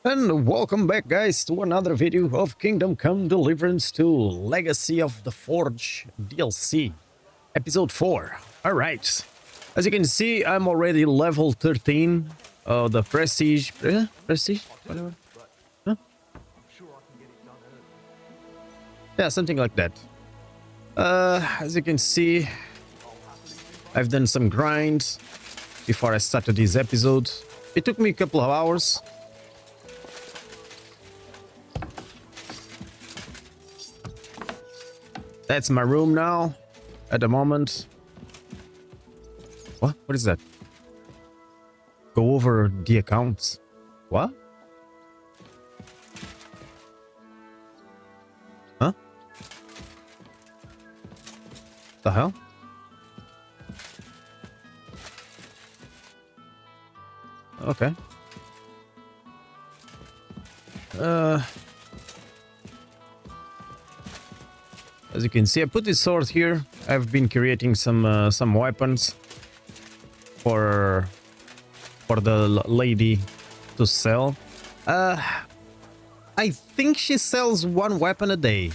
And welcome back, guys, to another video of Kingdom Come Deliverance II Legacy of the Forge DLC, Episode 4. Alright, as you can see, I'm already level 13. The Prestige... Prestige? Whatever. Huh? Yeah, something like that. As you can see, I've done some grinds before I started this episode. It took me a couple of hours. That's my room now, at the moment. What? What is that? Go over the accounts. What? Huh? The hell? Okay. As you can see, I put this sword here. I've been creating some weapons for the lady to sell. I think she sells one weapon a day.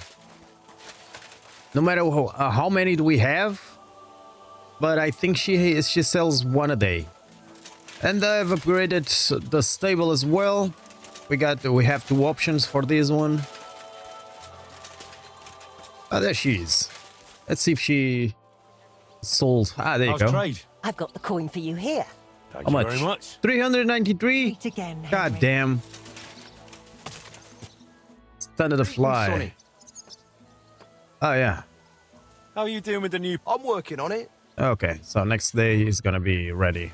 No matter how many do we have, but I think she sells one a day. And I've upgraded the stable as well. We have two options for this one. Ah, there she is. Let's see if she sold. Ah, there you go. Trade? I've got the coin for you here. Thank How you much? very much. 393? Meet again, Henry. God damn. Started to fly. Oh, yeah. How are you doing with the new... I'm working on it. Okay, so next day is gonna be ready.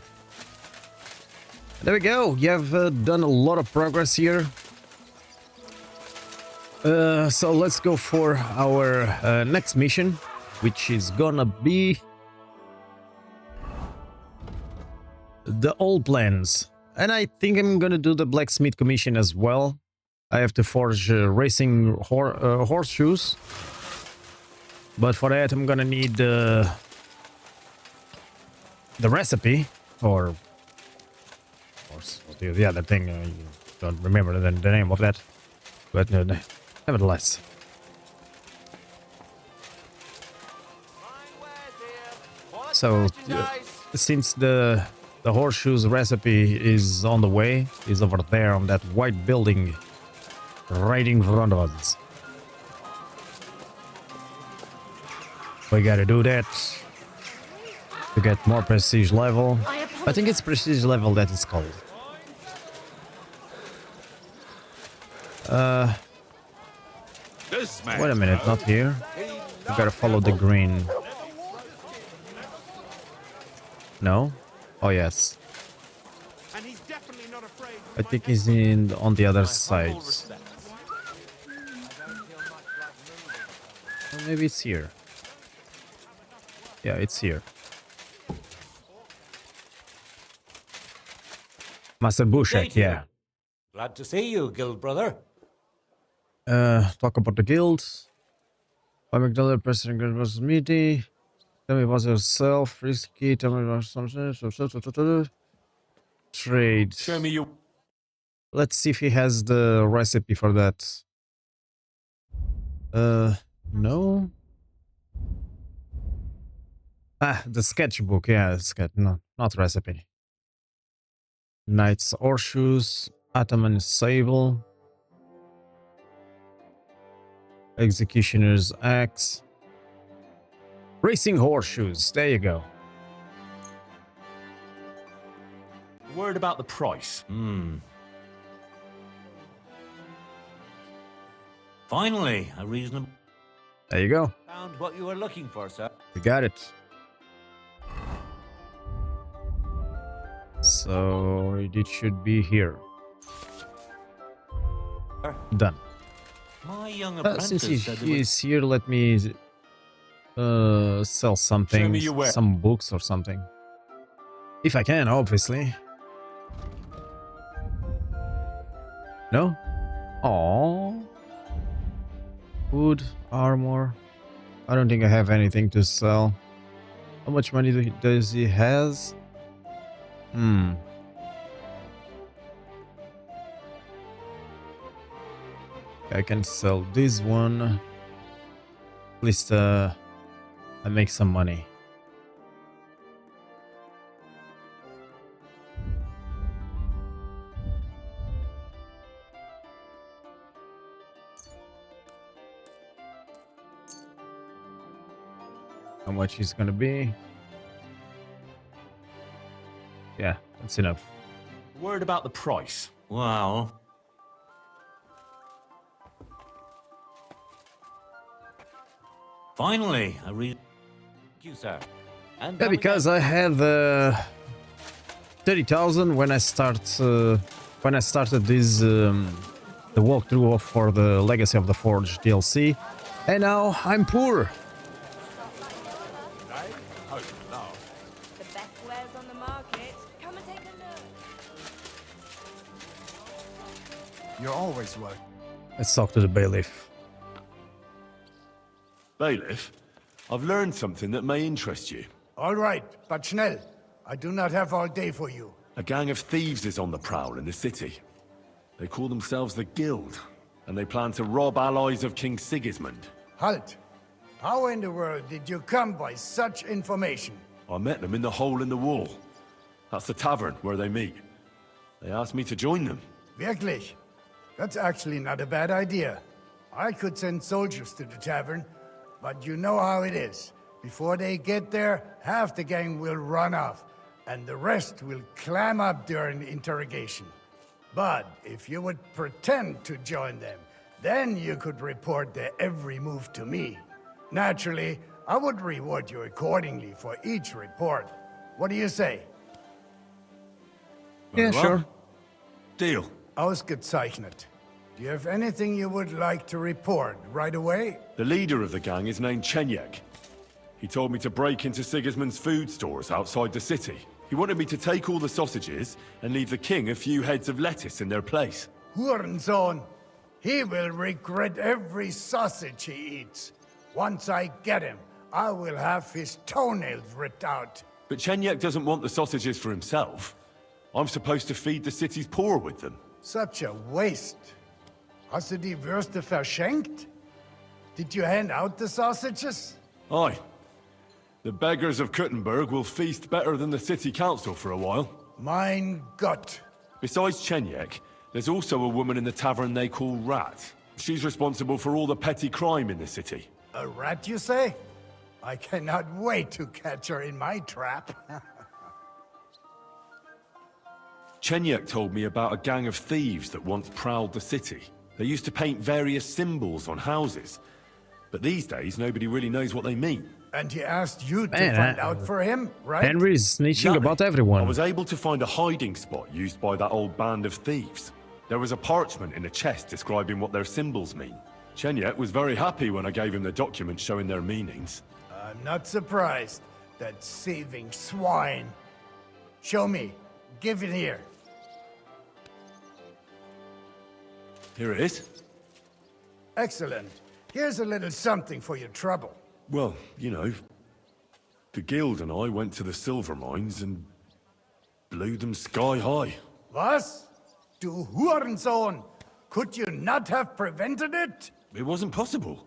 There we go. You have done a lot of progress here. So let's go for our next mission, which is gonna be the old plans. And I think I'm gonna do the blacksmith commission as well. I have to forge racing horseshoes. But for that, I'm gonna need the recipe, or the other thing. You don't remember the name of that, but nevertheless. So, since the horseshoes recipe is on the way, is over there on that white building, right in front of us. We gotta do that to get more prestige level. I think it's prestige level that is called. Wait a minute, not here. We gotta follow the green. No? Oh yes. I think he's on the other side. Or maybe it's here. Yeah, it's here. Master Bushak, yeah. Glad to see you, guild brother. Talk about the guild. By McDonald, President Guild versus meaty. Tell me about yourself. Risky. Tell me about something. Trade. Show me you. Let's see if he has the recipe for that. No. Ah, the sketchbook. Yeah, no, not recipe. Knight's horseshoes. Ataman sable. Executioner's axe. Racing horseshoes. There you go. Word about the price. Finally, a reasonable... There you go. Found what you were looking for, sir. You got it. So it should be here. Done. My young apprentice Since said he is here, let me sell something, Show me your wares. some books or something. If I can, obviously. No? Aww. Food, armor. I don't think I have anything to sell. How much money does he has? I can sell this one. At least I make some money. How much is gonna be? Yeah, that's enough. Word about the price. Well, finally, a reason. Thank you, sir. And Yeah, because I had 30,000 when I started this the walkthrough for the Legacy of the Forge DLC, and now I'm poor. The best wares on the market. Come and take a look. You're always welcome. Let's talk to the bailiff. Bailiff, I've learned something that may interest you. All right, but schnell. I do not have all day for you. A gang of thieves is on the prowl in the city. They call themselves the Guild, and they plan to rob allies of King Sigismund. Halt. How in the world did you come by such information? I met them in the hole in the wall. That's the tavern where they meet. They asked me to join them. Wirklich? That's actually not a bad idea. I could send soldiers to the tavern, but you know how it is. Before they get there, half the gang will run off, and the rest will clam up during the interrogation. But if you would pretend to join them, then you could report their every move to me. Naturally, I would reward you accordingly for each report. What do you say? Yeah, Well, sure. Deal. Ausgezeichnet. Do you have anything you would like to report right away? The leader of the gang is named Chenyek. He told me to break into Sigismund's food stores outside the city. He wanted me to take all the sausages and leave the king a few heads of lettuce in their place. Hurensohn. He will regret every sausage he eats. Once I get him, I will have his toenails ripped out. But Chenyek doesn't want the sausages for himself. I'm supposed to feed the city's poor with them. Such a waste. Hast du die Würste verschenkt? Did you hand out the sausages? Aye. The beggars of Kuttenberg will feast better than the city council for a while. Mein Gott. Besides Chenyek, there's also a woman in the tavern they call Rat. She's responsible for all the petty crime in the city. A rat, you say? I cannot wait to catch her in my trap. Chenyek told me about a gang of thieves that once prowled the city. They used to paint various symbols on houses. But these days, nobody really knows what they mean. And he asked you to Man, find out for him, right? Henry is snitching Exactly. about I everyone. was able to find a hiding spot used by that old band of thieves. There was a parchment in a chest describing what their symbols mean. Chenyek was very happy when I gave him the document showing their meanings. I'm not surprised. That saving swine. Show me. Give it here. Here it is. Excellent. Here's a little something for your trouble. Well, you know, the guild and I went to the silver mines and blew them sky high. Was? Du Hurensohn! Could you not have prevented it? It wasn't possible.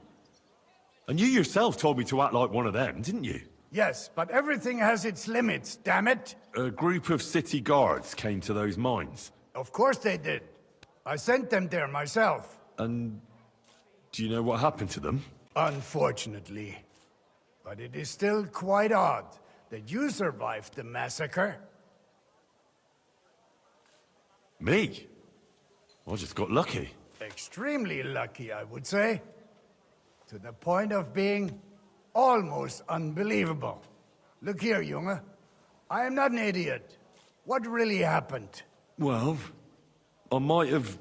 And you yourself told me to act like one of them, didn't you? Yes, but everything has its limits, damn it! A group of city guards came to those mines. Of course they did. I sent them there myself. And do you know what happened to them? Unfortunately. But it is still quite odd that you survived the massacre. Me? I just got lucky. Extremely lucky, I would say. To the point of being almost unbelievable. Look here, Junge. I am not an idiot. What really happened? Well, I might have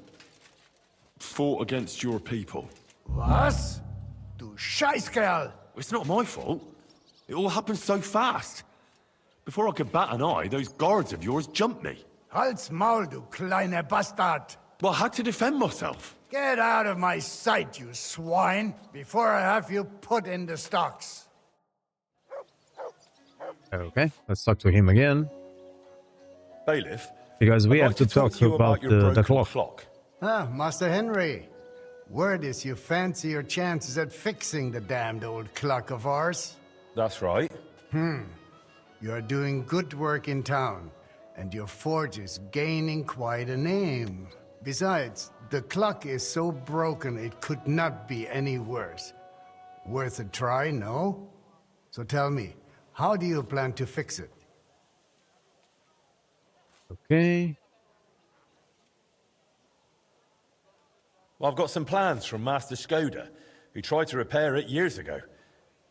fought against your people. Was? Du Scheißkerl! It's not my fault. It all happened so fast. Before I could bat an eye, those guards of yours jumped me. Halt's Maul, du kleiner Bastard! Well, I had to defend myself. Get out of my sight, you swine, before I have you put in the stocks. Okay, let's talk to him again. Bailiff, Because we I'd have like to talk to you about your the broken clock. Ah, Master Henry. Word is you fancy your chances at fixing the damned old clock of ours. That's right. You're doing good work in town, and your forge is gaining quite a name. Besides, the clock is so broken it could not be any worse. Worth a try, no? So tell me, how do you plan to fix it? Okay. Well, I've got some plans from Master Skoda, who tried to repair it years ago.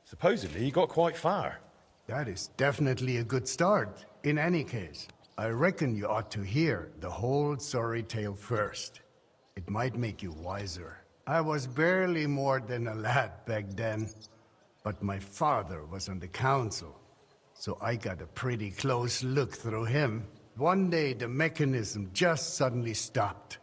Supposedly, he got quite far. That is definitely a good start. In any case, I reckon you ought to hear the whole sorry tale first. It might make you wiser. I was barely more than a lad back then, but my father was on the council, so I got a pretty close look through him. One day the mechanism just suddenly stopped,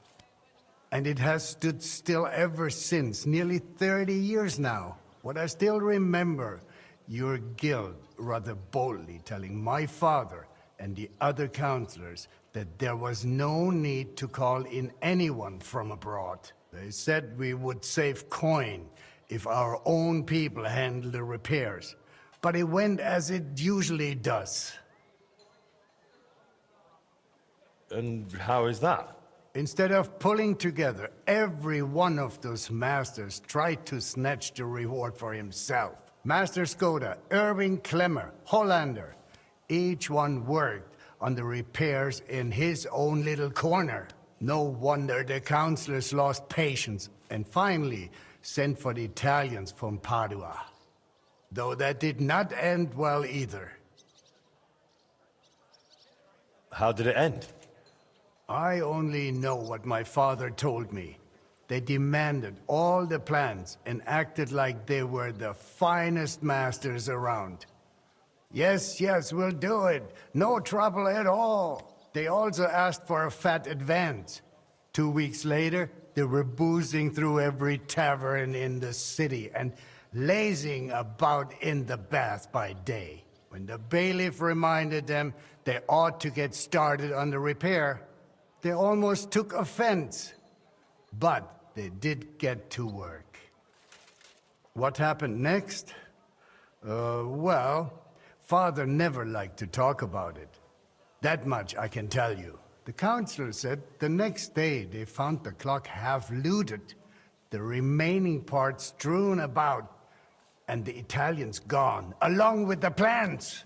and it has stood still ever since, nearly 30 years now. What I still remember, your guild rather boldly telling my father and the other councillors that there was no need to call in anyone from abroad. They said we would save coin if our own people handled the repairs, but it went as it usually does. And how is that? Instead of pulling together, every one of those masters tried to snatch the reward for himself. Master Skoda, Irving Klemmer, Hollander, each one worked on the repairs in his own little corner. No wonder the councillors lost patience and finally sent for the Italians from Padua. Though that did not end well either. How did it end? I only know what my father told me. They demanded all the plans and acted like they were the finest masters around. Yes, yes, we'll do it. No trouble at all. They also asked for a fat advance. 2 weeks later, they were boozing through every tavern in the city and lazing about in the bath by day. When the bailiff reminded them they ought to get started on the repair, they almost took offense. But they did get to work. What happened next? Well, Father never liked to talk about it. That much I can tell you. The councillor said the next day they found the clock half looted, the remaining parts strewn about, and the Italians gone, along with the plans.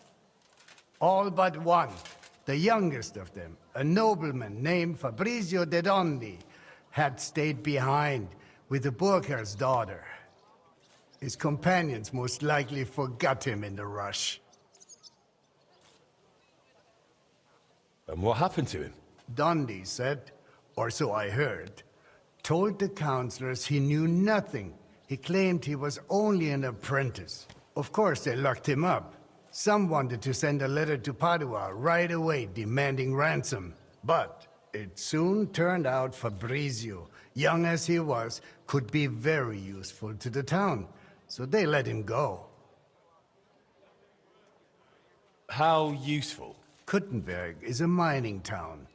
All but one, the youngest of them, a nobleman named Fabrizio de Dondi, had stayed behind with the Burkhar's daughter. His companions most likely forgot him in the rush. And what happened to him? Dondi said, or so I heard, told the councillors he knew nothing. He claimed he was only an apprentice. Of course, they locked him up. Some wanted to send a letter to Padua right away demanding ransom. But it soon turned out Fabrizio, young as he was, could be very useful to the town. So they let him go. How useful? Kuttenberg is a mining town.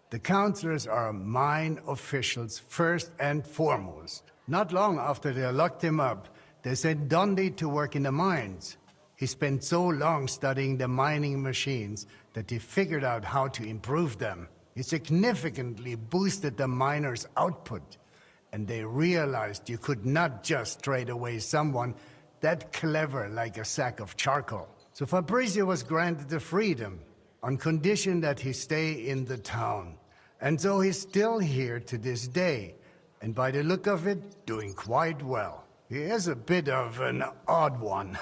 The councillors are mine officials first and foremost. Not long after they locked him up, they sent Dondi to work in the mines. He spent so long studying the mining machines that he figured out how to improve them. He significantly boosted the miners' output, and they realized you could not just trade away someone that clever like a sack of charcoal. So Fabrizio was granted the freedom, on condition that he stay in the town. And so he's still here to this day, and by the look of it, doing quite well. He is a bit of an odd one,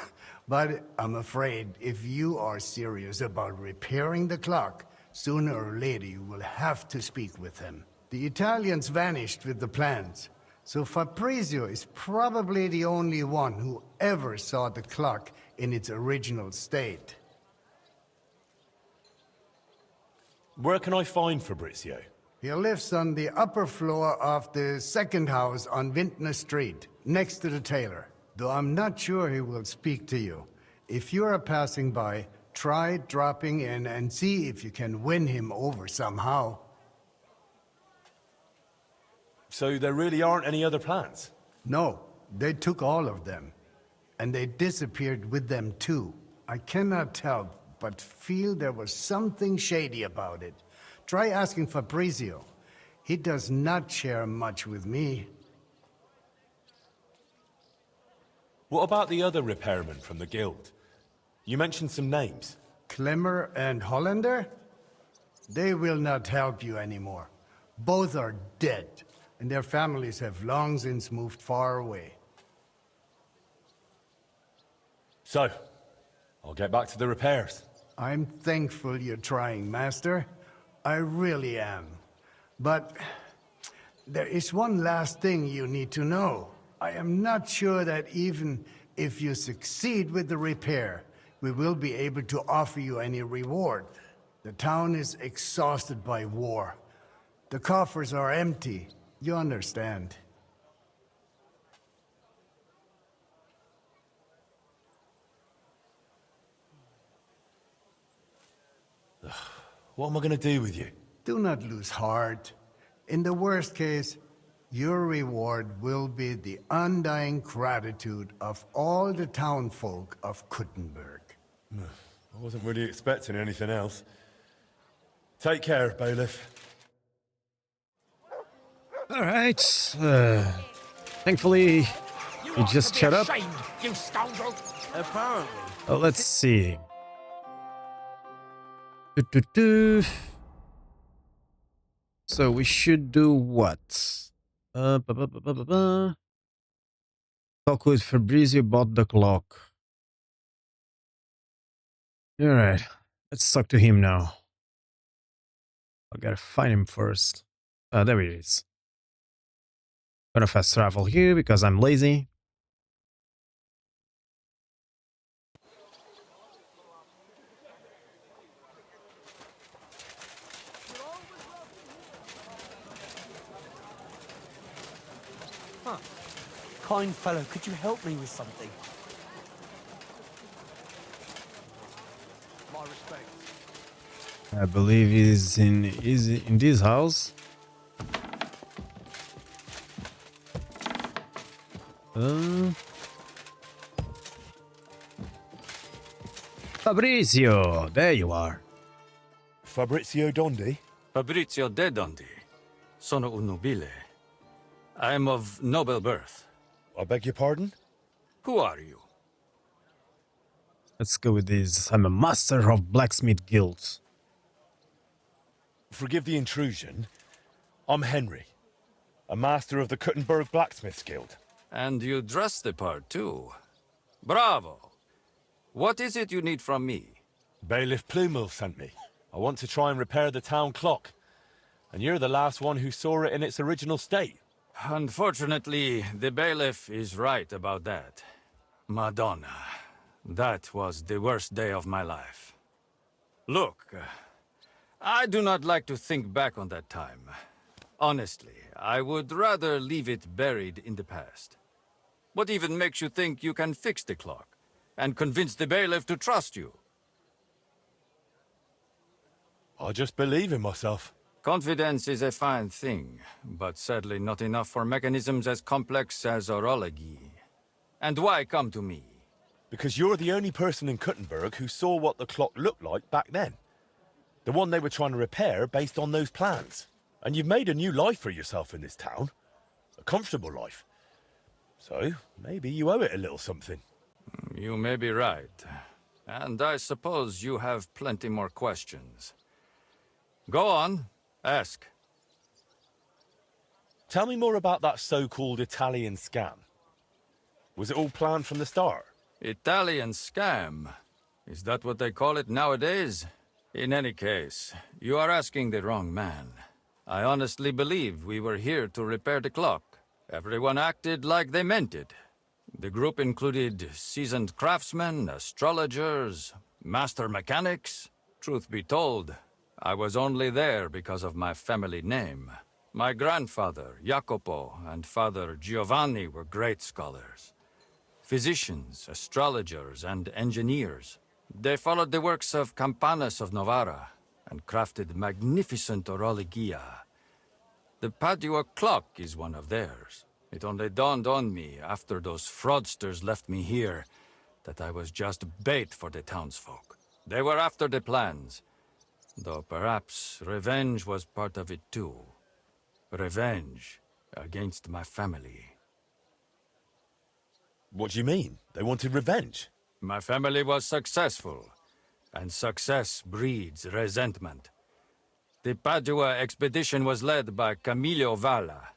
but I'm afraid if you are serious about repairing the clock, sooner or later you will have to speak with him. The Italians vanished with the plans, so Fabrizio is probably the only one who ever saw the clock in its original state. Where can I find Fabrizio? He lives on the upper floor of the second house on Vintner Street, next to the tailor. Though I'm not sure he will speak to you. If you are passing by, try dropping in and see if you can win him over somehow. So there really aren't any other plans? No, they took all of them. And they disappeared with them too. I cannot help but feel there was something shady about it. Try asking Fabrizio. He does not share much with me. What about the other repairmen from the guild? You mentioned some names. Klemmer and Hollander? They will not help you anymore. Both are dead, and their families have long since moved far away. So, I'll get back to the repairs. I'm thankful you're trying, Master. I really am. But there is one last thing you need to know. I am not sure that even if you succeed with the repair, we will be able to offer you any reward. The town is exhausted by war. The coffers are empty. You understand. What am I gonna do with you? Do not lose heart. In the worst case, your reward will be the undying gratitude of all the townfolk of Kuttenberg. I wasn't really expecting anything else. Take care, bailiff. All right. Thankfully, he just shut up. You scoundrel! Apparently. Let's see. Do-do-do. So we should do what? Talk with Fabrizio about the clock. All right. Let's talk to him now. I gotta find him first. There he is. Gonna fast travel here because I'm lazy. Kind fellow, could you help me with something? My respect. I believe he's in this house. Fabrizio, there you are. Fabrizio Dondi? Fabrizio de Dondi. Sono un nobile. I am of noble birth. I beg your pardon? Who are you? Let's go with this. I'm a master of blacksmith guilds. Forgive the intrusion. I'm Henry, a master of the Kuttenberg Blacksmiths Guild. And you dress the part, too. Bravo! What is it you need from me? Bailiff Plumel sent me. I want to try and repair the town clock. And you're the last one who saw it in its original state. Unfortunately, the bailiff is right about that. Madonna, that was the worst day of my life. Look, I do not like to think back on that time. Honestly, I would rather leave it buried in the past. What even makes you think you can fix the clock and convince the bailiff to trust you? I just believe in myself. Confidence is a fine thing, but sadly not enough for mechanisms as complex as orology. And why come to me? Because you're the only person in Kuttenberg who saw what the clock looked like back then. The one they were trying to repair based on those plans. And you've made a new life for yourself in this town. A comfortable life. So, maybe you owe it a little something. You may be right. And I suppose you have plenty more questions. Go on, ask. Tell me more about that so-called Italian scam. Was it all planned from the start? Italian scam? Is that what they call it nowadays? In any case, you are asking the wrong man. I honestly believe we were here to repair the clock. Everyone acted like they meant it. The group included seasoned craftsmen, astrologers, master mechanics. Truth be told, I was only there because of my family name. My grandfather, Jacopo, and father Giovanni were great scholars. Physicians, astrologers, and engineers. They followed the works of Campanus of Novara and crafted magnificent orologia. the Padua clock is one of theirs. It only dawned on me after those fraudsters left me here that I was just bait for the townsfolk. They were after the plans, though perhaps revenge was part of it too. Revenge against my family. What do you mean? They wanted revenge? My family was successful, and success breeds resentment. The Padua expedition was led by Camillo Valla,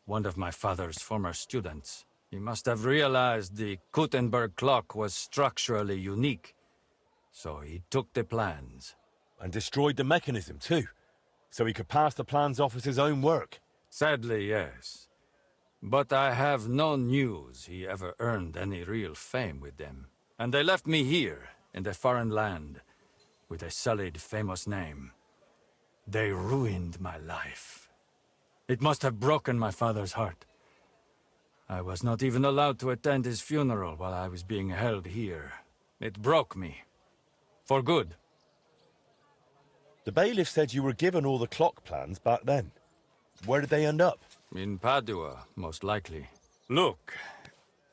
one of my father's former students. He must have realized the Kuttenberg clock was structurally unique, so he took the plans. And destroyed the mechanism too, so he could pass the plans off as his own work. Sadly, yes. But I have no news he ever earned any real fame with them. And they left me here, in the foreign land, with a sullied, famous name. They ruined my life. It must have broken my father's heart. I was not even allowed to attend his funeral while I was being held here. It broke me. For good. The bailiff said you were given all the clock plans back then. Where did they end up? In Padua, most likely. Look,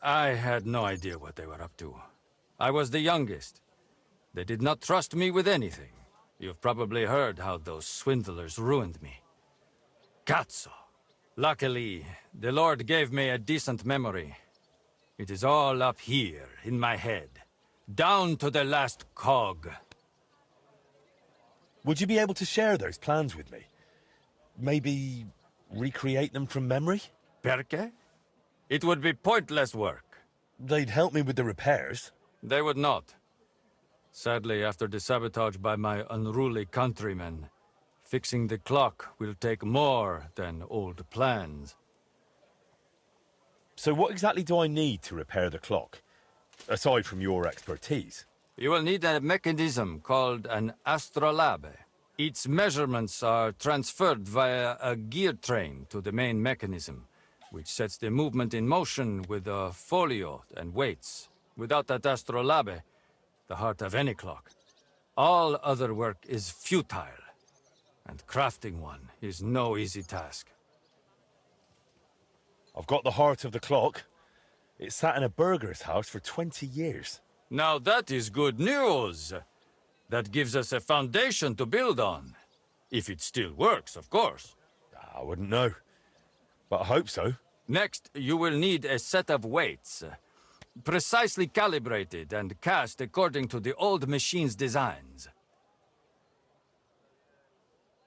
I had no idea what they were up to. I was the youngest. They did not trust me with anything. You've probably heard how those swindlers ruined me. Cazzo! Luckily, the Lord gave me a decent memory. It is all up here, in my head. Down to the last cog. Would you be able to share those plans with me? Maybe recreate them from memory? Perché? It would be pointless work. They'd help me with the repairs. They would not. Sadly, after the sabotage by my unruly countrymen, fixing the clock will take more than old plans. So what exactly do I need to repair the clock? Aside from your expertise. You will need a mechanism called an astrolabe. Its measurements are transferred via a gear train to the main mechanism, which sets the movement in motion with a folio and weights. Without that astrolabe, the heart of any clock, all other work is futile, and crafting one is no easy task. I've got the heart of the clock. It sat in a burgher's house for 20 years. Now that is good news. That gives us a foundation to build on. If it still works, of course. I wouldn't know, but I hope so. Next, you will need a set of weights. Precisely calibrated and cast according to the old machine's designs.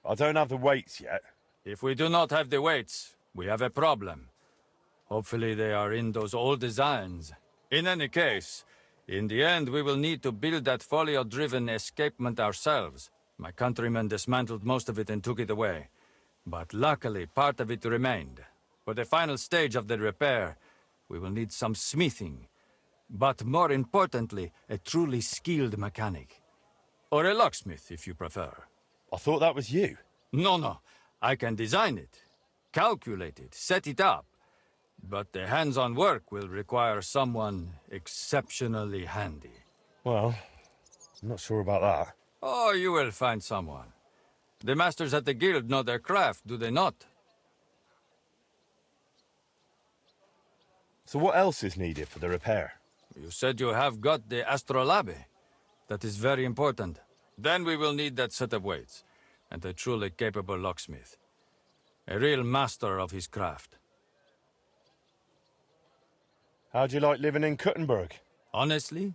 I don't have the weights yet. If we do not have the weights, we have a problem. Hopefully they are in those old designs. In any case, in the end we will need to build that folio-driven escapement ourselves. My countrymen dismantled most of it and took it away. But luckily, part of it remained. For the final stage of the repair, we will need some smithing. But more importantly, a truly skilled mechanic. Or a locksmith, if you prefer. I thought that was you. No. I can design it, calculate it, set it up. But the hands-on work will require someone exceptionally handy. Well, I'm not sure about that. Oh, you will find someone. The masters at the guild know their craft, do they not? So what else is needed for the repair? You said you have got the astrolabe. That is very important. Then we will need that set of weights, and a truly capable locksmith. A real master of his craft. How'd you like living in Kuttenberg? Honestly?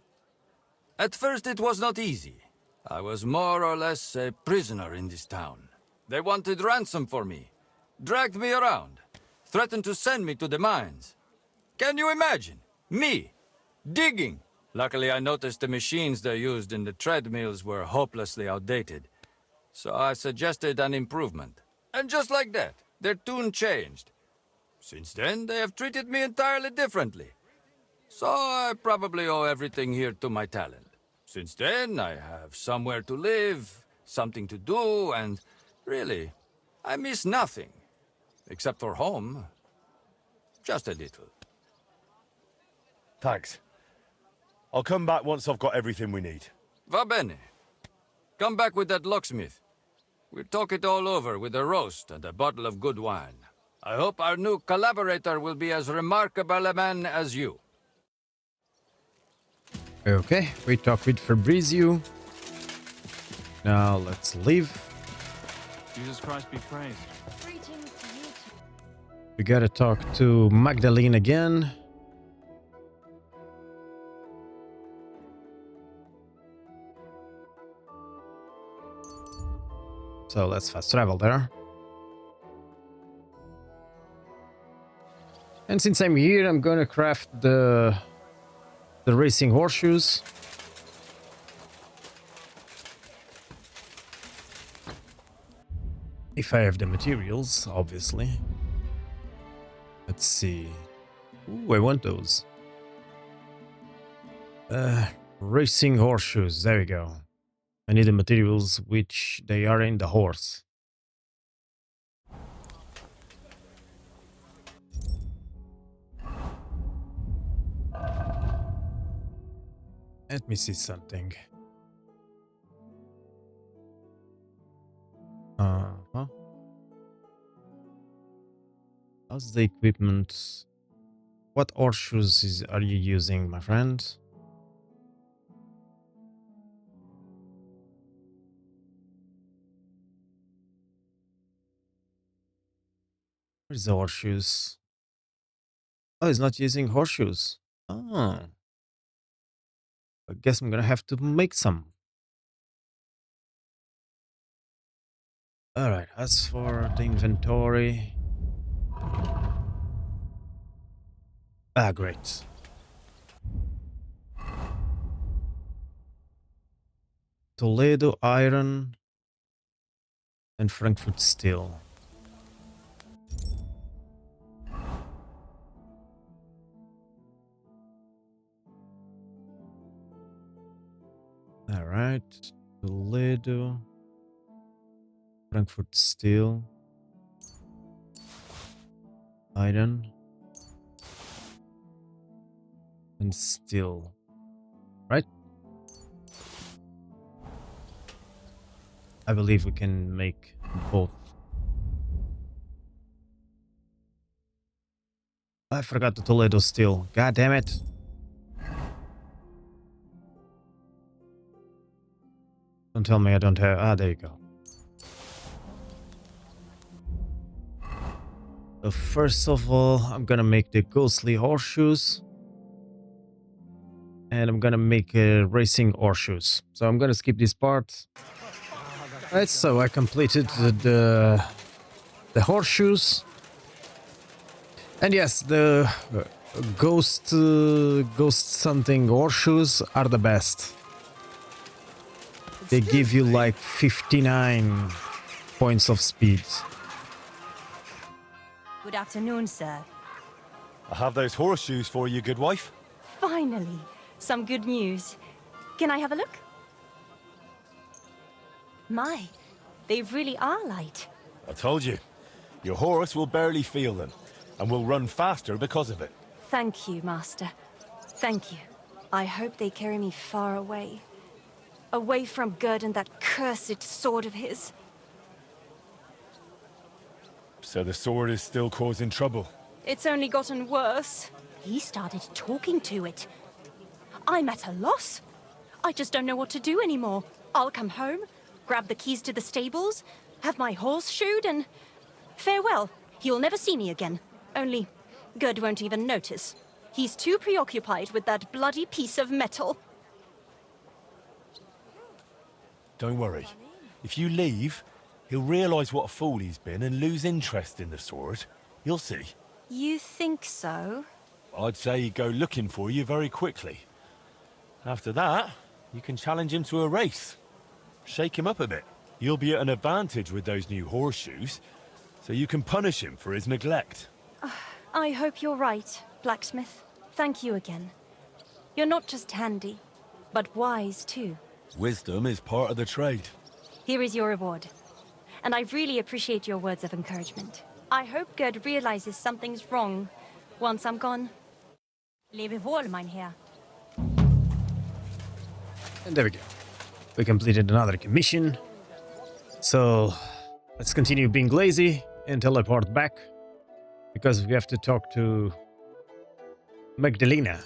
At first it was not easy. I was more or less a prisoner in this town. They wanted ransom for me, dragged me around, threatened to send me to the mines. Can you imagine? Me, digging. Luckily I noticed the machines they used in the treadmills were hopelessly outdated. So I suggested an improvement. And just like that, their tune changed. Since then, they have treated me entirely differently. So I probably owe everything here to my talent. Since then, I have somewhere to live, something to do, and really, I miss nothing. Except for home. Just a little. Thanks. I'll come back once I've got everything we need. Va bene. Come back with that locksmith. We'll talk it all over with a roast and a bottle of good wine. I hope our new collaborator will be as remarkable a man as you. Okay, we talked with Fabrizio. Now let's leave. Jesus Christ be praised. Greetings to you too. We gotta talk to Magdalene again. So let's fast travel there. And since I'm here, I'm gonna craft the racing horseshoes. If I have the materials, obviously. Let's see. Ooh, I want those. Racing horseshoes, there we go. I need the materials, which they are in the horse. Let me see something. Uh-huh. How's the equipment? What horseshoes are you using, my friend? Where's the horseshoes? Oh, he's not using horseshoes. Oh. I guess I'm gonna have to make some. Alright, as for the inventory... Ah, great. Toledo iron and Frankfurt steel. Alright, Toledo, Frankfurt steel, iron, and steel, right? I believe we can make both. I forgot the Toledo steel. God damn it. Don't tell me I don't have... Ah, there you go. So first of all, I'm gonna make the ghostly horseshoes. And I'm gonna make racing horseshoes. So I'm gonna skip this part. Right, so I completed the horseshoes. And yes, the ghost something horseshoes are the best. They give you like 59 points of speed. Good afternoon, sir. I have those horseshoes for you, good wife. Finally, some good news. Can I have a look? My, they really are light. I told you, your horse will barely feel them, and will run faster because of it. Thank you, Master. Thank you. I hope they carry me far away. Away from Gerd and that cursed sword of his. So the sword is still causing trouble. It's only gotten worse. He started talking to it. I'm at a loss. I just don't know what to do anymore. I'll come home, grab the keys to the stables, have my horse shoed, and... farewell. He'll never see me again. Only, Gerd won't even notice. He's too preoccupied with that bloody piece of metal. Don't worry. If you leave, he'll realize what a fool he's been and lose interest in the sword. You'll see. You think so? I'd say he'd go looking for you very quickly. After that, you can challenge him to a race. Shake him up a bit. You'll be at an advantage with those new horseshoes, so you can punish him for his neglect. I hope you're right, blacksmith. Thank you again. You're not just handy, but wise too. Wisdom is part of the trade. Here is your reward. And I really appreciate your words of encouragement. I hope Gerd realizes something's wrong once I'm gone. Lebe wohl, mein Herr. And there we go. We completed another commission. so let's continue being lazy and teleport back because we have to talk to Magdalena.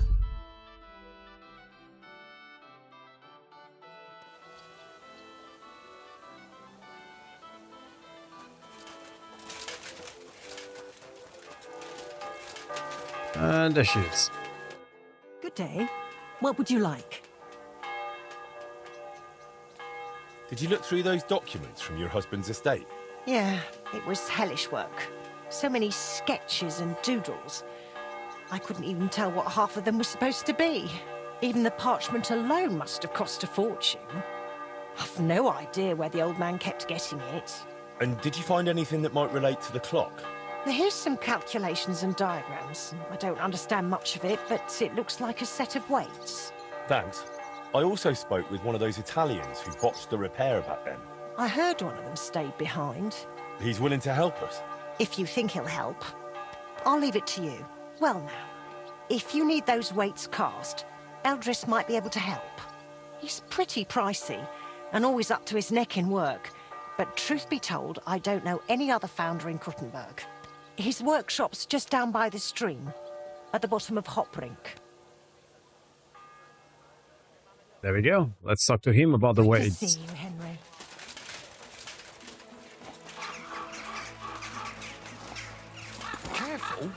And there she is. Good day. What would you like? Did you look through those documents from your husband's estate? Yeah, it was hellish work. So many sketches and doodles. I couldn't even tell what half of them were supposed to be. Even the parchment alone must have cost a fortune. I've no idea where the old man kept getting it. And did you find anything that might relate to the clock? Here's some calculations and diagrams. I don't understand much of it, but it looks like a set of weights. Thanks. I also spoke with one of those Italians who botched the repair back then. I heard one of them stayed behind. He's willing to help us. If you think he'll help. I'll leave it to you. Well now, if you need those weights cast, Eldris might be able to help. He's pretty pricey, and always up to his neck in work. But truth be told, I don't know any other founder in Kuttenberg. His workshop's just down by the stream, at the bottom of Hopbrink. There we go. Let's talk to him about the Good to weights. see you, Henry. Careful.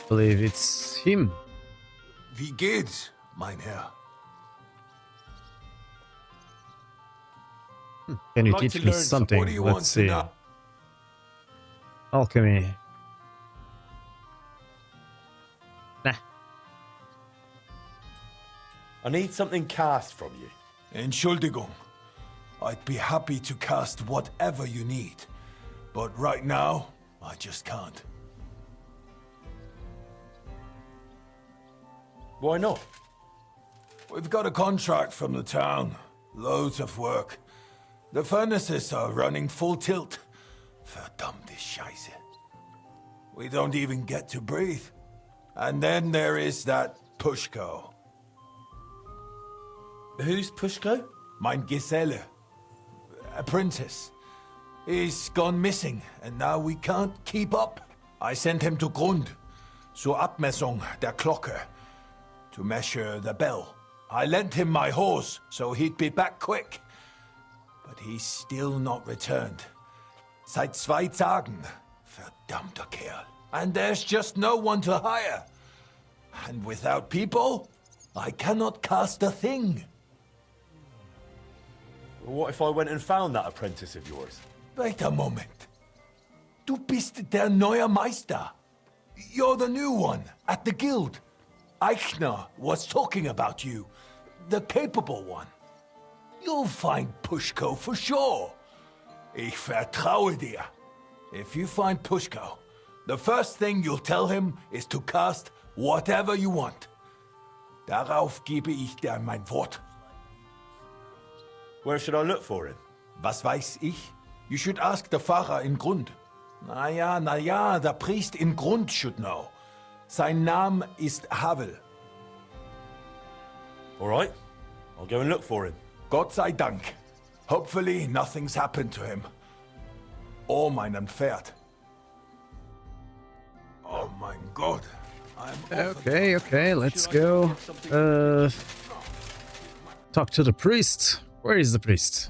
I believe it's him. Wie geht's, mein Herr? Can you I'd like teach to me learn something? What do you Let's want to see. know? Alchemy. Nah. I need something cast from you. Entschuldigung. I'd be happy to cast whatever you need. But right now, I just can't. Why not? We've got a contract from the town. Loads of work. The furnaces are running full tilt. Verdammte Scheiße. We don't even get to breathe. And then there is that Pushko. Who's Pushko? Mein Geselle. A princess. He's gone missing, and now we can't keep up. I sent him to Grund, zur Abmessung der Glocke, to measure the bell. I lent him my horse, so he'd be back quick. But he's still not returned. Seit 2 Tagen. Verdammter Kerl. And there's just no one to hire. And without people, I cannot cast a thing. What if I went and found that apprentice of yours? Wait a moment. Du bist der neue Meister. You're the new one at the guild. Eichner was talking about you. The capable one. You'll find Pushko for sure. Ich vertraue dir. If you find Pushko, the first thing you'll tell him is to cast whatever you want. Darauf gebe ich dir mein Wort. Where should I look for him? Was weiß ich? You should ask the Pfarrer in Grund. Na ja, der Priest in Grund should know. Sein Name ist Havel. All right, I'll go and look for him. Gott sei Dank. Hopefully nothing's happened to him. Or meinem Pferd. Oh mein Gott. Okay, let's go. Talk to the priest. Where is the priest?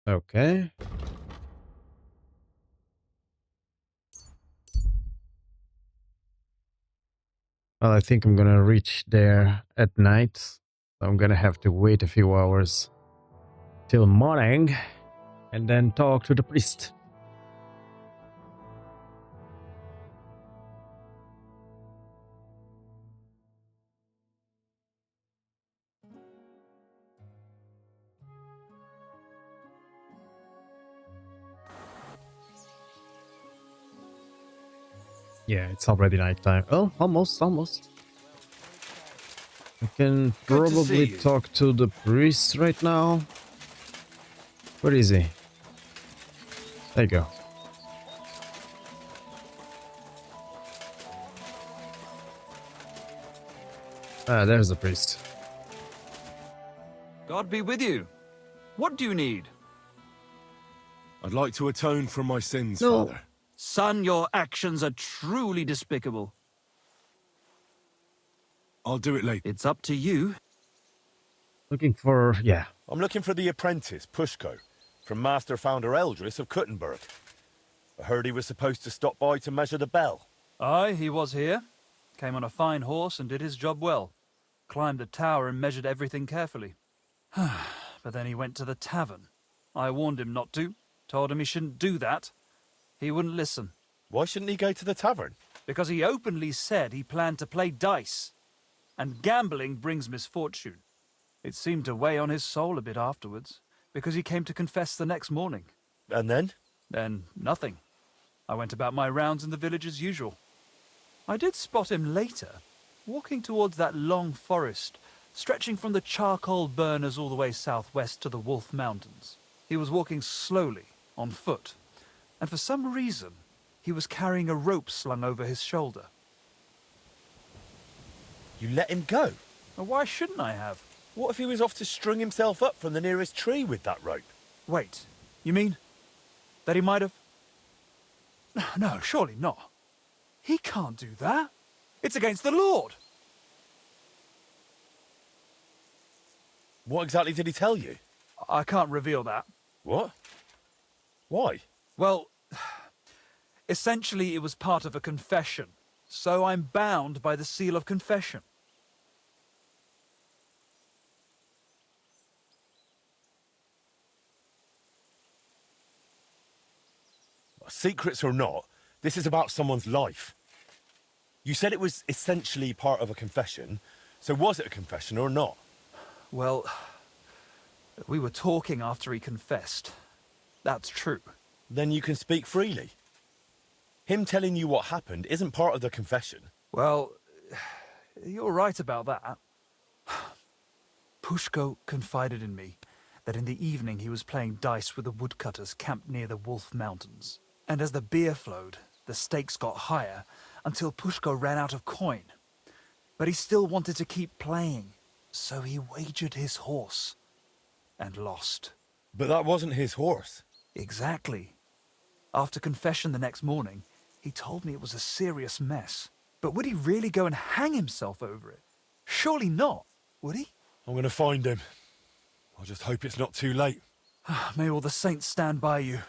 Okay. Well, I think I'm gonna reach there at night. So I'm gonna have to wait a few hours till morning and then talk to the priest. Yeah, it's already nighttime. Oh, almost. I can Good to see probably you. talk to the priest right now. Where is he? There you go. Ah, there's the priest. God be with you. What do you need? I'd like to atone for my sins, No. Father. Son, your actions are truly despicable. I'll do it later. It's up to you. Looking for... yeah. I'm looking for the apprentice, Pushko, from Master Founder Eldris of Kuttenberg. I heard he was supposed to stop by to measure the bell. Aye, he was here. Came on a fine horse and did his job well. Climbed the tower and measured everything carefully. But then he went to the tavern. I warned him not to. Told him he shouldn't do that. He wouldn't listen. Why shouldn't he go to the tavern? Because he openly said he planned to play dice. And gambling brings misfortune. It seemed to weigh on his soul a bit afterwards, because he came to confess the next morning. And then? Then nothing. I went about my rounds in the village as usual. I did spot him later, walking towards that long forest, stretching from the charcoal burners all the way southwest to the Wolf Mountains. He was walking slowly, on foot, and for some reason, he was carrying a rope slung over his shoulder. You let him go? Now, why shouldn't I have? What if he was off to string himself up from the nearest tree with that rope? Wait, you mean that he might have... No, surely not. He can't do that. It's against the Lord. What exactly did he tell you? I can't reveal that. What? Why? Well, essentially it was part of a confession, so I'm bound by the seal of confession. Secrets or not, this is about someone's life. You said it was essentially part of a confession, so was it a confession or not? Well, we were talking after he confessed. That's true. Then you can speak freely. Him telling you what happened isn't part of the confession. Well, you're right about that. Pushko confided in me that in the evening he was playing dice with the woodcutters camped near the Wolf Mountains. And as the beer flowed, the stakes got higher until Pushko ran out of coin. But he still wanted to keep playing, so he wagered his horse and lost. But that wasn't his horse. Exactly. After confession the next morning, he told me it was a serious mess. But would he really go and hang himself over it? Surely not, would he? I'm going to find him. I just hope it's not too late. May all the saints stand by you.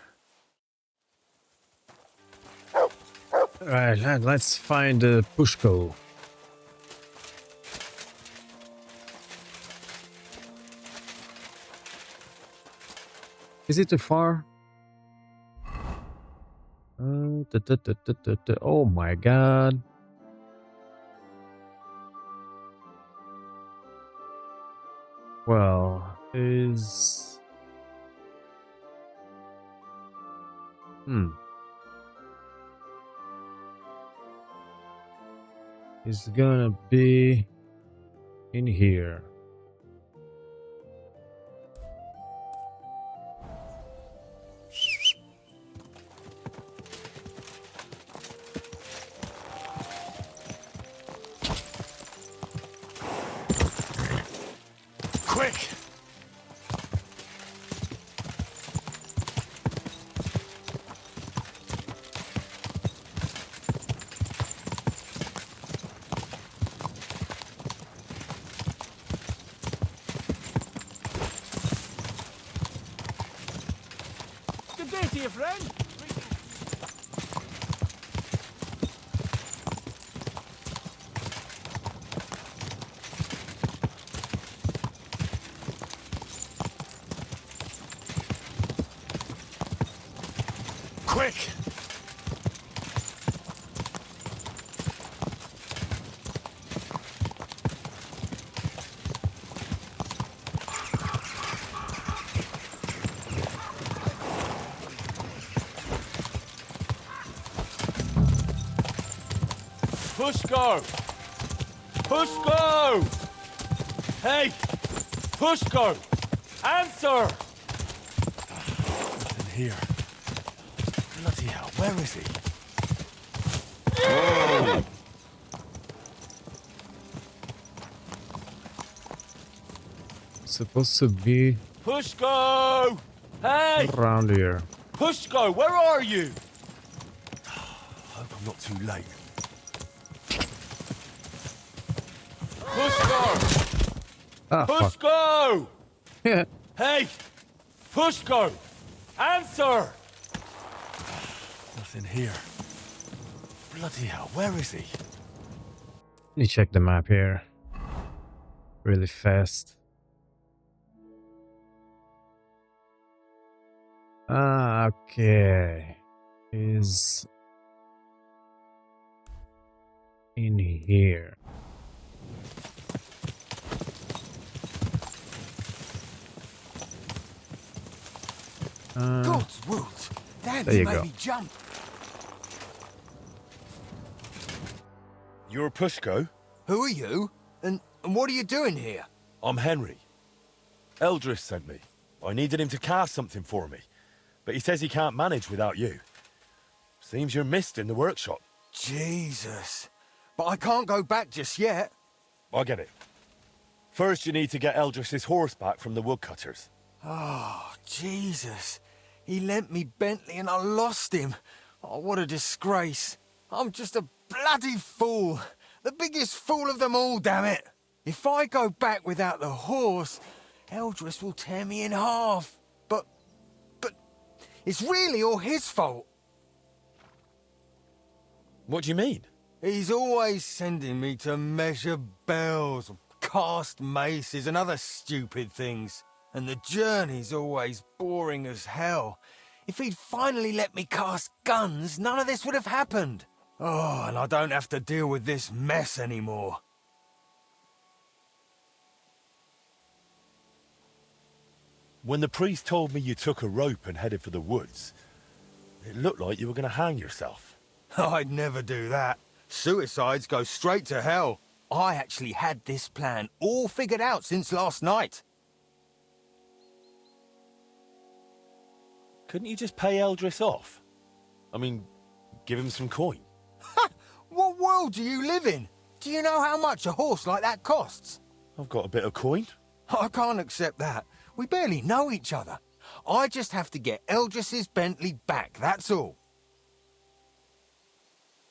Alright, let's find Pushko. Is it too far? Oh my god. Well, is... It's gonna be in here. Quick! Good day to you, friend. Quick! Pushko! Pushko! Hey! Pushko! Answer! Nothing here. Bloody hell, where is he? Supposed to be Pushko! Hey! around here. Pushko, where are you? Hope I'm not too late. Pushko! Ah, fuck. Pushko! Yeah. Hey! Pushko! Answer! Nothing here. Bloody hell, where is he? Let me check the map here. Really fast. Ah, okay. Is in here. God's woot! Damn, There you made go. me jump. You're Pushko? Who are you? And what are you doing here? I'm Henry. Eldris sent me. I needed him to cast something for me, but he says he can't manage without you. Seems you're missed in the workshop. Jesus. But I can't go back just yet. I get it. First, you need to get Eldris's horse back from the woodcutters. Oh, Jesus. He lent me Bentley and I lost him. Oh, what a disgrace. I'm just a bloody fool. The biggest fool of them all, damn it. If I go back without the horse, Eldris will tear me in half. But it's really all his fault. What do you mean? He's always sending me to measure bells, cast maces and other stupid things. And the journey's always boring as hell. If he'd finally let me cast guns, none of this would have happened. Oh, and I don't have to deal with this mess anymore. When the priest told me you took a rope and headed for the woods, it looked like you were going to hang yourself. I'd never do that. Suicides go straight to hell. I actually had this plan all figured out since last night. Couldn't you just pay Eldris off? I mean, give him some coin. Ha! What world do you live in? Do you know how much a horse like that costs? I've got a bit of coin. I can't accept that. We barely know each other. I just have to get Eldris's Bentley back, that's all.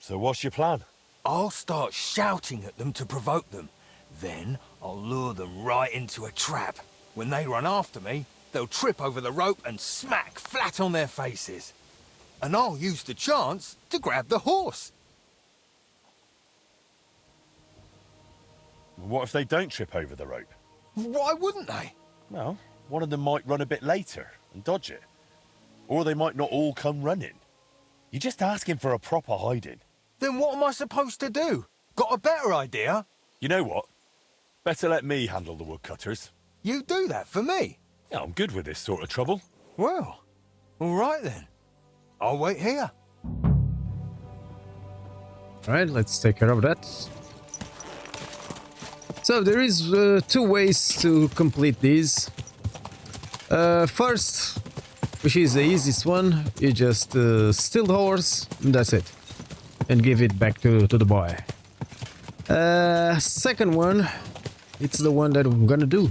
So what's your plan? I'll start shouting at them to provoke them. Then I'll lure them right into a trap. When they run after me, they'll trip over the rope and smack flat on their faces. And I'll use the chance to grab the horse. What if they don't trip over the rope? Why wouldn't they? Well, one of them might run a bit later and dodge it. Or they might not all come running. You're just asking for a proper hiding. Then what am I supposed to do? Got a better idea? You know what? Better let me handle the woodcutters. You do that for me? Yeah, I'm good with this sort of trouble. Well, all right then. I'll wait here. Alright, let's take care of that. So there is 2 ways to complete these. First, which is the easiest one, you just steal the horse, and that's it. And give it back to the boy. Second one, it's the one that I'm gonna do.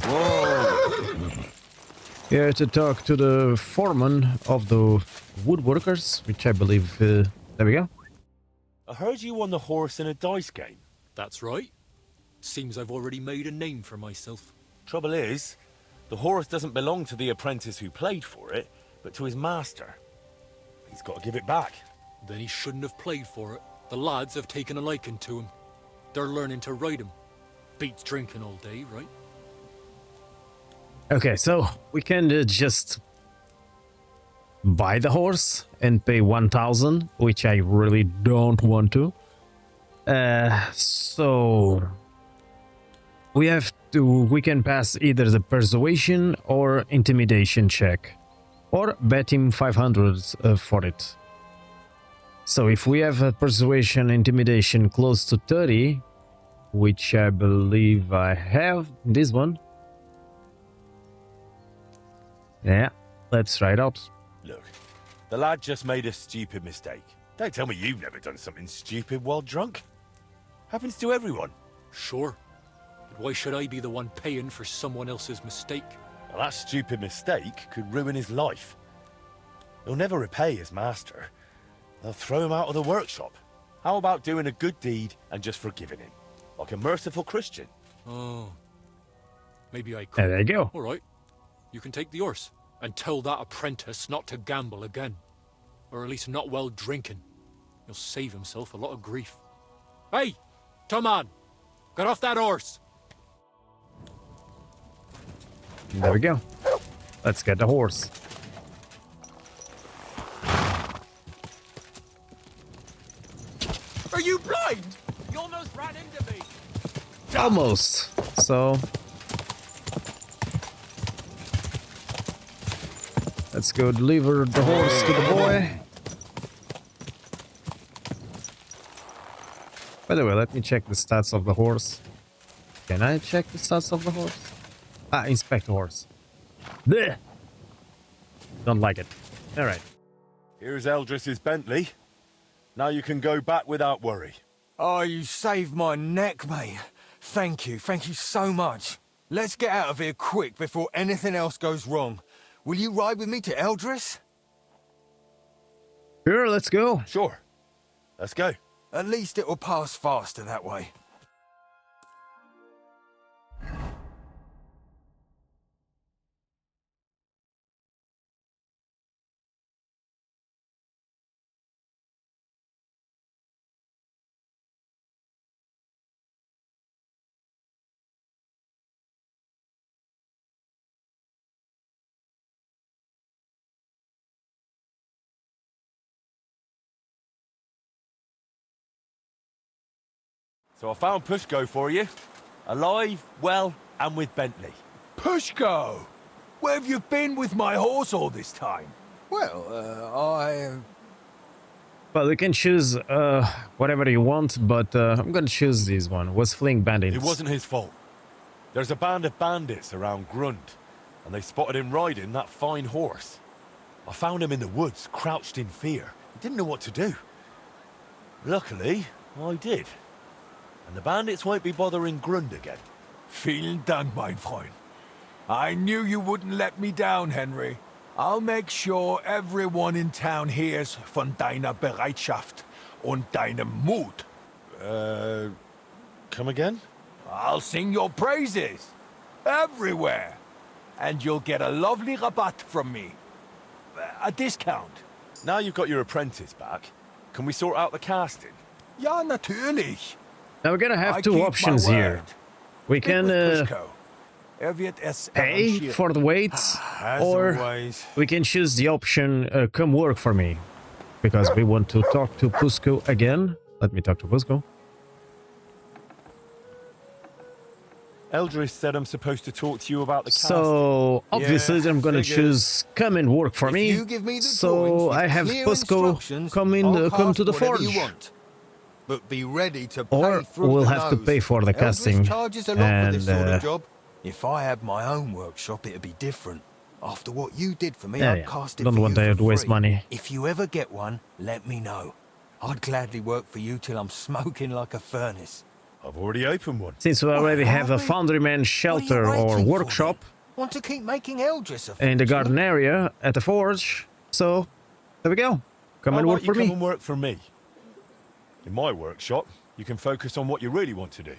Here to talk to the foreman of the woodworkers, which I believe, there we go. I heard you won the horse in a dice game. That's right. Seems I've already made a name for myself. Trouble is, the horse doesn't belong to the apprentice who played for it, but to his master. He's got to give it back. Then he shouldn't have played for it. The lads have taken a liking to him. They're learning to ride him. Beats drinking all day, right? Okay, so we can just buy the horse and pay 1,000, which I really don't want to. So we can pass either the persuasion or intimidation check, or bet him 500 for it. So if we have a persuasion intimidation close to 30, which I believe I have, this one. Yeah, let's try it out. Look, the lad just made a stupid mistake. Don't tell me you've never done something stupid while drunk. Happens to everyone. Sure. But why should I be the one paying for someone else's mistake? Well, that stupid mistake could ruin his life. He'll never repay his master. They'll throw him out of the workshop. How about doing a good deed and just forgiving him? Like a merciful Christian. Oh. Maybe I could. There you go. All right. You can take the horse and tell that apprentice not to gamble again. Or at least not while drinking. He'll save himself a lot of grief. Hey! Come on! Get off that horse! There we go. Let's get the horse. Are you blind? You almost ran into me. Almost. So let's go deliver the horse to the boy. By the way, let me check the stats of the horse. Can I check the stats of the horse? Ah, inspect the horse. Blech. Don't like it. All right. Here's Eldris's Bentley. Now you can go back without worry. Oh, you saved my neck, mate. Thank you so much. Let's get out of here quick before anything else goes wrong. Will you ride with me to Eldris? Sure, let's go. Sure. Let's go. At least it will pass faster that way. So I found Pushko for you. Alive, well, and with Bentley. Pushko! Where have you been with my horse all this time? Well, Well, you can choose whatever you want, but I'm gonna choose this one. Was fleeing bandits. It wasn't his fault. There's a band of bandits around Grund, and they spotted him riding that fine horse. I found him in the woods, crouched in fear. He didn't know what to do. Luckily, I did. And the bandits won't be bothering Grund again. Vielen Dank, mein Freund. I knew you wouldn't let me down, Henry. I'll make sure everyone in town hears von deiner Bereitschaft und deinem Mut. Come again? I'll sing your praises. Everywhere. And you'll get a lovely rabatt from me. A discount. Now you've got your apprentice back, can we sort out the casting? Ja, natürlich. Now we're gonna have I two keep options my here. word. We Speak can with Pushko. Wird es pay arrangieren. for the weights, As or always. we can choose the option come work for me, because we want to talk to Pushko again. Let me talk to Pushko. Eldris said I'm supposed to talk to you about the casting. So obviously Yeah, I'm gonna figures. choose come and work for If me. you give me the So drawings with I have clear Pushko instructions, come I'll come to cast the whatever forge, you want. But be ready to pay or through we'll the have to nose. pay for the Eldris casting. charges a lot for this sort And of job. If I had my own workshop, it'd be different. After what you did for me, Yeah, I'd yeah. cast it Don't for want you to for waste free. money. If you ever get one, let me know. I'd gladly work for you till I'm smoking like a furnace. I've already opened one. Since we already have a Harvey, foundryman shelter what are you or waiting for workshop then? Want to keep making Eldris a in the fortune? garden area at the forge, so there we go. Come How and about work you for come me. and work for me? In my workshop, you can focus on what you really want to do.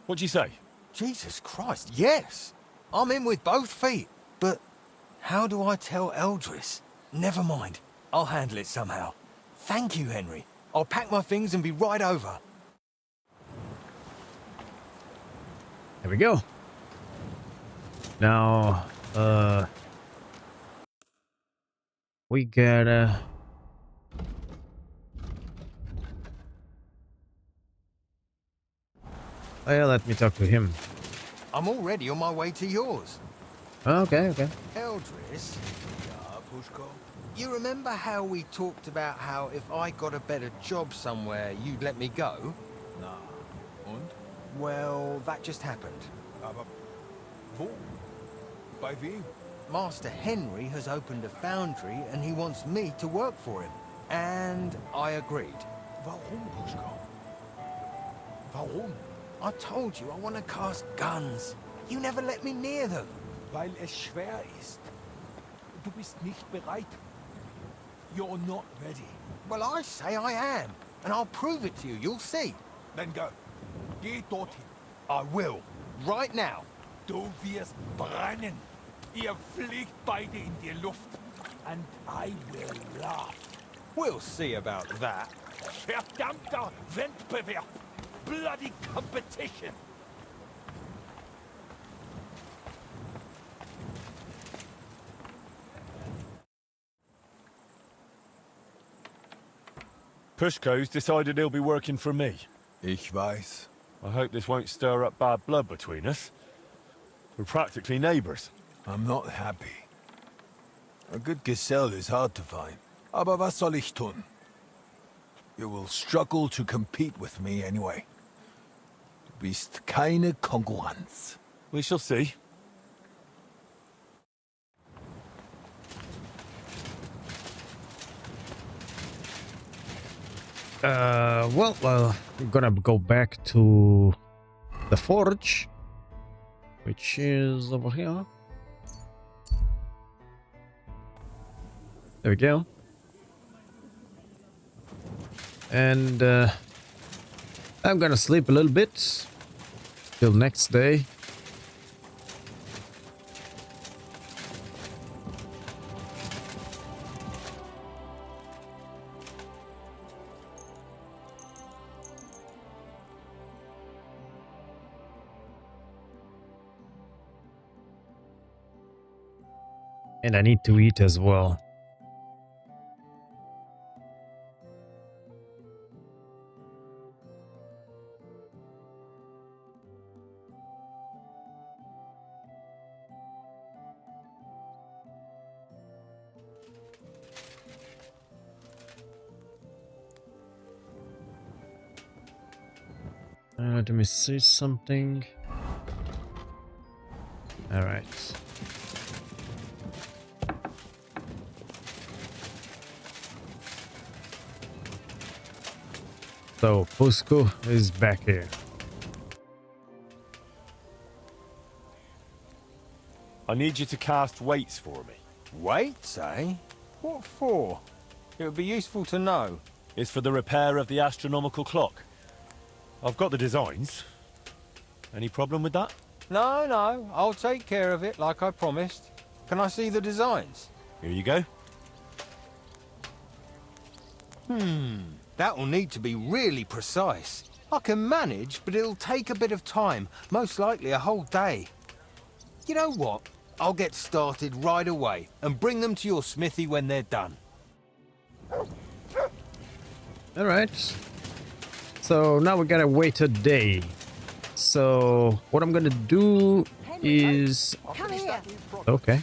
What do you say? Jesus Christ, yes. I'm in with both feet. But how do I tell Eldris? Never mind. I'll handle it somehow. Thank you, Henry. I'll pack my things and be right over. There we go. Now, we gotta... Oh yeah, let me talk to him. I'm already on my way to yours. Okay, okay. Eldris? Ja, Pushko? You remember how we talked about how if I got a better job somewhere, you'd let me go? Na, und? Well, that just happened. Aber wo? Bei wem? Master Henry has opened a foundry and he wants me to work for him. And I agreed. Warum, Puschka? Warum? I told you I want to cast guns. You never let me near them. Weil es schwer ist. Du bist nicht bereit. You're not ready. Well, I say I am. And I'll prove it to you. You'll see. Then go. Geh dorthin. I will. Right now. Du wirst brennen. Ihr fliegt beide in die Luft. And I will laugh. We'll see about that. Verdammter Wettbewerb. Bloody competition. Pushko's decided he'll be working for me. Ich weiß. I hope this won't stir up bad blood between us. We're practically neighbours. I'm not happy. A good Gesell is hard to find. Aber was soll ich tun? You will struggle to compete with me anyway. Du bist keine Konkurrenz. We shall see. Well, I'm gonna go back to the forge, which is over here. There we go. And I'm gonna sleep a little bit till next day. And I need to eat as well. Let me see something. All right. So, Fusco is back here. I need you to cast weights for me. Weights, eh? What for? It would be useful to know. It's for the repair of the astronomical clock. I've got the designs. Any problem with that? No, no. I'll take care of it like I promised. Can I see the designs? Here you go. That'll need to be really precise. I can manage, but it'll take a bit of time. Most likely a whole day. You know what? I'll get started right away and bring them to your smithy when they're done. All right. So now we gotta wait a day. So what I'm gonna do is... Come here. Okay.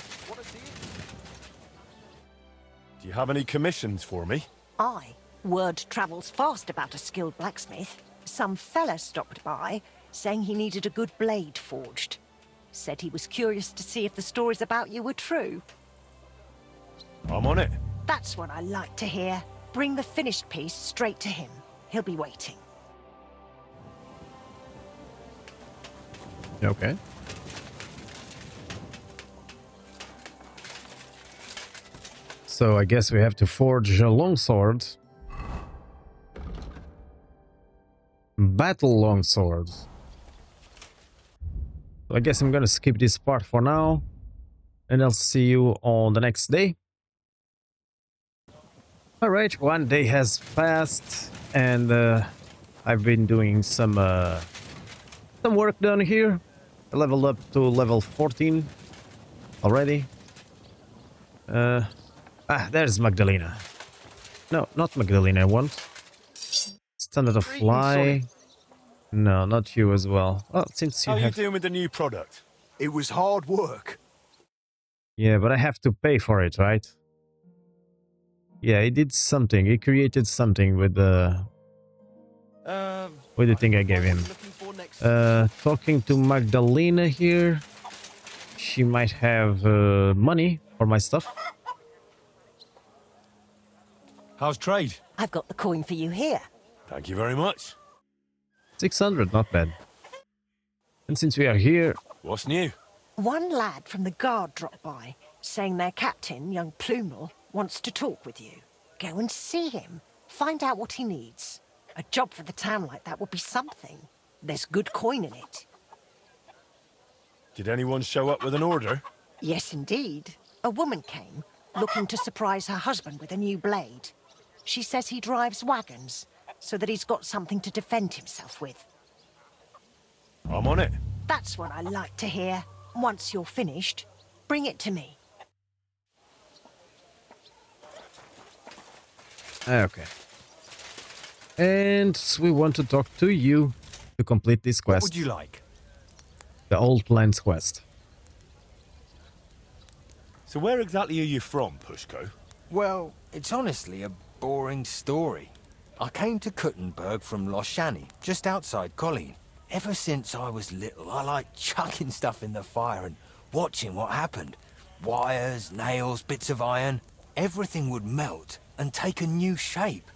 Do you have any commissions for me? Aye. Word travels fast about a skilled blacksmith. Some fella stopped by, saying he needed a good blade forged. Said he was curious to see if the stories about you were true. I'm on it. That's what I like to hear. Bring the finished piece straight to him. He'll be waiting. Okay. So I guess we have to forge a longsword. Battle longswords. So I guess I'm gonna skip this part for now. And I'll see you on the next day. Alright, one day has passed. And I've been doing some work down here. I leveled up to level 14 already. There's Magdalena. No, not Magdalena I want. Standard of fly. No, not you as well. Well, since you How are you have... doing with the new product? It was hard work. Yeah, but I have to pay for it, right? Yeah, he did something. He created something with the thing I gave him. Talking to Magdalena here. She might have money for my stuff. How's trade? I've got the coin for you here. Thank you very much. 600, not bad. And since we are here... What's new? One lad from the guard dropped by, saying their captain, young Plumel, wants to talk with you. Go and see him. Find out what he needs. A job for the town like that would be something. There's good coin in it. Did anyone show up with an order? Yes, indeed. A woman came, looking to surprise her husband with a new blade. She says he drives wagons, so that he's got something to defend himself with. I'm on it. That's what I like to hear. Once you're finished, bring it to me. Okay. And we want to talk to you to complete this quest. What would you like? The Old Lands quest. So where exactly are you from, Pushko? Well, it's honestly a boring story. I came to Kuttenberg from Loshani, just outside Colleen. Ever since I was little, I liked chucking stuff in the fire and watching what happened. Wires, nails, bits of iron. Everything would melt and take a new shape.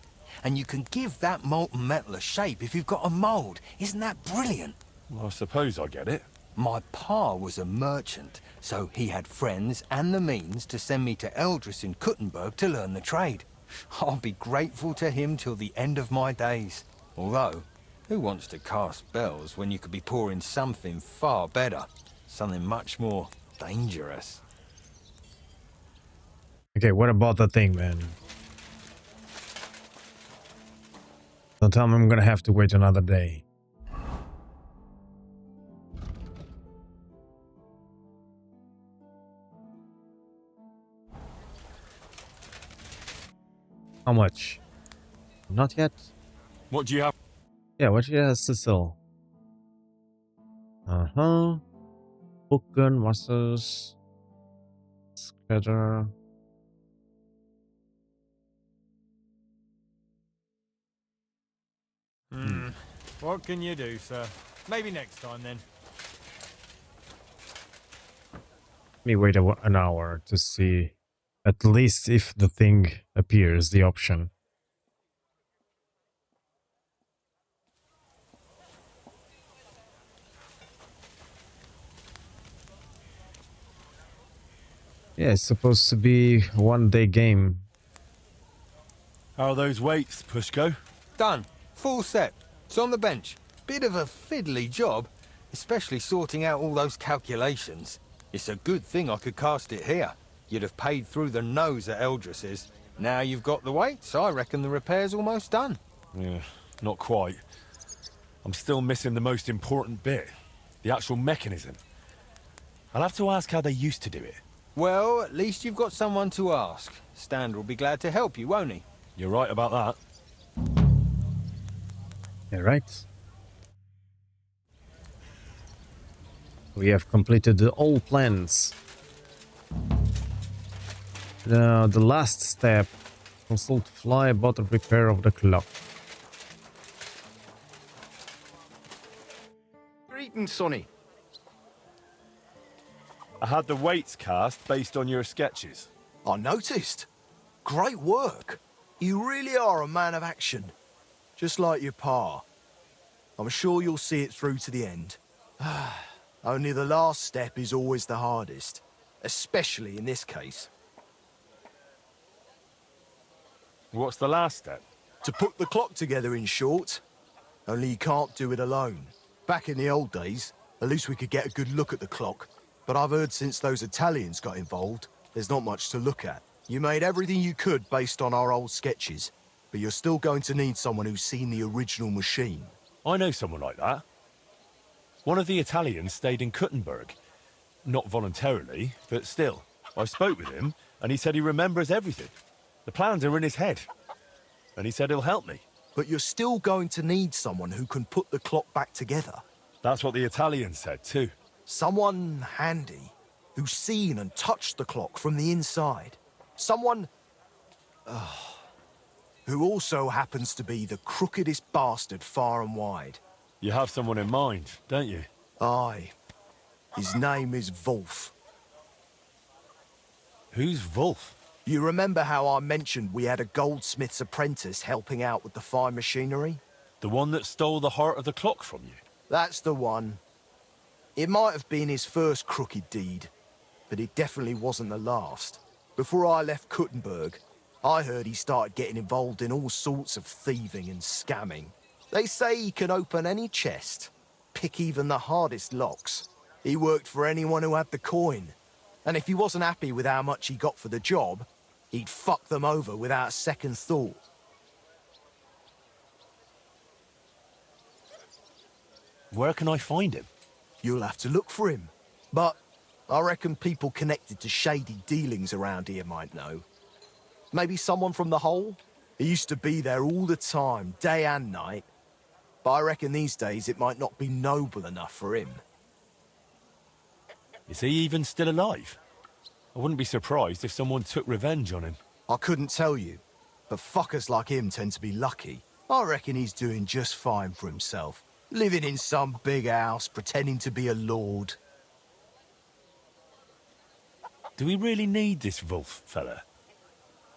And you can give that molten metal a shape if you've got a mould. Isn't that brilliant? Well, I suppose I get it. My pa was a merchant, so he had friends and the means to send me to Eldris in Kuttenberg to learn the trade. I'll be grateful to him till the end of my days. Although, who wants to cast spells when you could be pouring something far better? Something much more dangerous. Okay, what about the thing, man? Don't tell me I'm gonna have to wait another day. How much? Not yet. What do you have? Yeah, what she has to sell? Bookgun, muscles, scatter. What can you do, sir? Maybe next time, then. Let me wait an hour to see at least if the thing appears, the option. Yeah, it's supposed to be a one-day game. How are those weights, Pushko? Done. Full set. It's on the bench. Bit of a fiddly job, especially sorting out all those calculations. It's a good thing I could cast it here. You'd have paid through the nose at Eldris's. Now you've got the weights, I reckon the repair's almost done. Yeah, not quite. I'm still missing the most important bit. The actual mechanism. I'll have to ask how they used to do it. Well, at least you've got someone to ask. Stander will be glad to help you, won't he? You're right about that. Yeah, right. We have completed all plans. Now, the last step. Consult fly about the repair of the clock. Greetings, Sonny. I had the weights cast based on your sketches. I noticed. Great work. You really are a man of action. Just like your pa. I'm sure you'll see it through to the end. Only the last step is always the hardest. Especially in this case. What's the last step? To put the clock together, in short. Only you can't do it alone. Back in the old days, at least we could get a good look at the clock. But I've heard since those Italians got involved, there's not much to look at. You made everything you could based on our old sketches, but you're still going to need someone who's seen the original machine. I know someone like that. One of the Italians stayed in Kuttenberg. Not voluntarily, but still. I spoke with him, and he said he remembers everything. The plans are in his head. And he said he'll help me. But you're still going to need someone who can put the clock back together. That's what the Italian said, too. Someone handy, who's seen and touched the clock from the inside. Someone Who also happens to be the crookedest bastard far and wide. You have someone in mind, don't you? Aye. His name is Wolf. Who's Wolf? You remember how I mentioned we had a goldsmith's apprentice helping out with the fine machinery? The one that stole the heart of the clock from you? That's the one. It might have been his first crooked deed, but it definitely wasn't the last. Before I left Kuttenberg, I heard he started getting involved in all sorts of thieving and scamming. They say he can open any chest, pick even the hardest locks. He worked for anyone who had the coin, and if he wasn't happy with how much he got for the job, he'd fuck them over without a second thought. Where can I find him? You'll have to look for him. But I reckon people connected to shady dealings around here might know. Maybe someone from the Hole? He used to be there all the time, day and night. But I reckon these days it might not be noble enough for him. Is he even still alive? I wouldn't be surprised if someone took revenge on him. I couldn't tell you, but fuckers like him tend to be lucky. I reckon he's doing just fine for himself. Living in some big house, pretending to be a lord. Do we really need this Wolf fella?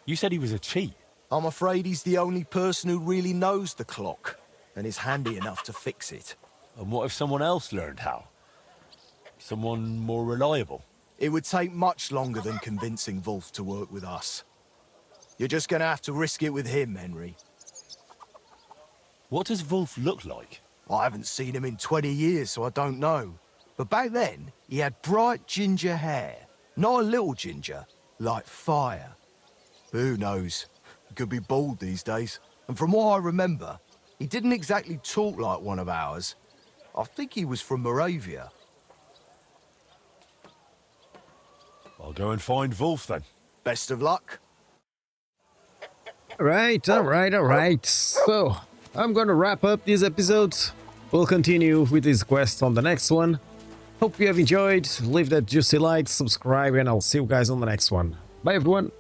You said he was a cheat. I'm afraid he's the only person who really knows the clock, and is handy enough to fix it. And what if someone else learned how? Someone more reliable? It would take much longer than convincing Wolf to work with us. You're just gonna have to risk it with him, Henry. What does Wolf look like? I haven't seen him in 20 years, so I don't know. But back then, he had bright ginger hair. Not a little ginger, like fire. Who knows? He could be bald these days. And from what I remember, he didn't exactly talk like one of ours. I think he was from Moravia. I'll go and find Wolf then. Best of luck. Alright. So, I'm gonna wrap up this episode. We'll continue with this quest on the next one. Hope you have enjoyed. Leave that juicy like, subscribe, and I'll see you guys on the next one. Bye everyone.